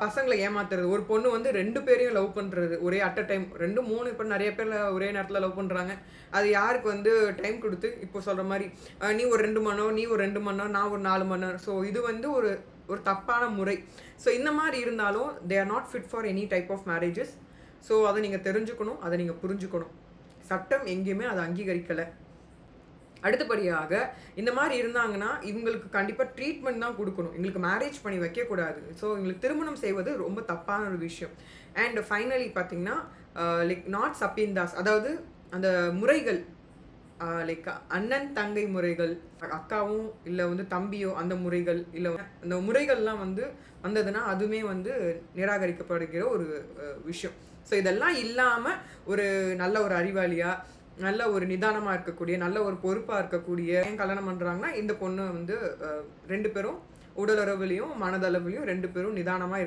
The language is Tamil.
பசங்கள ஏமாத்துறது. ஒரு பொண்ணு வந்து 2 பேரையும் லவ் பண்றது. ஒரே அட் அ டைம் 2, 3 இப்ப நெறைய பேர் ஒரே நேரத்துல லவ் பண்றாங்க. அது யாருக்கு வந்து டைம் குடுத்து, இப்போ சொல்ற மாரி நீ ஒரு 2 மணி நேரம், நீ ஒரு 2 மணி நேரம், நான் ஒரு 4 மணி நேரம். ஸோ இது வந்து ஒரு ஒரு தப்பான முறை. ஸோ இந்த மாரி இருந்தாலும், they are not fit for any type of marriages. So அத நீங்க தெரிஞ்சுக்கணும். அத நீங்க புரிஞ்சுக்கணும். சட்டம் எங்கேயுமே அத அங்கீகரிக்கல. அடுத்தபடியாக இந்த மாரி இருந்தாங்கன்னா, இவங்களுக்கு கண்டிப்பா ட்ரீட்மெண்ட் தான் குடுக்கணும். எங்களுக்கு மேரேஜ் பண்ணி வைக்கக்கூடாது. ஸோ எங்களுக்கு திருமணம் செய்வது ரொம்ப தப்பான ஒரு விஷயம். அண்ட் ஃபைனலி பார்த்தீங்கன்னா, லைக் நாட் சப்பீந்தாஸ், அதாவது அந்த முறைகள், லைக் அண்ணன், தங்கை முறைகள், அக்காவும் இல்ல வந்து தம்பியோ அந்த முறைகள், இல்ல அந்த முறைகள்லாம் வந்து வந்ததுன்னா, அதுவுமே வந்து நிராகரிக்கப்படுகிற ஒரு விஷயம். ஸோ இதெல்லாம் இல்லாம ஒரு நல்ல ஒரு அறிவாளியா, நல்ல ஒரு நிதானமா இருக்கக்கூடிய, நல்ல ஒரு பொறுப்பா இருக்கக்கூடிய, ஏன் கல்யாணம் பண்றாங்கன்னா, இந்த பொண்ணு வந்து 2 பேரும் உடலுறவிலயும், மனதளவிலயும் 2 பேரும் நிதானமா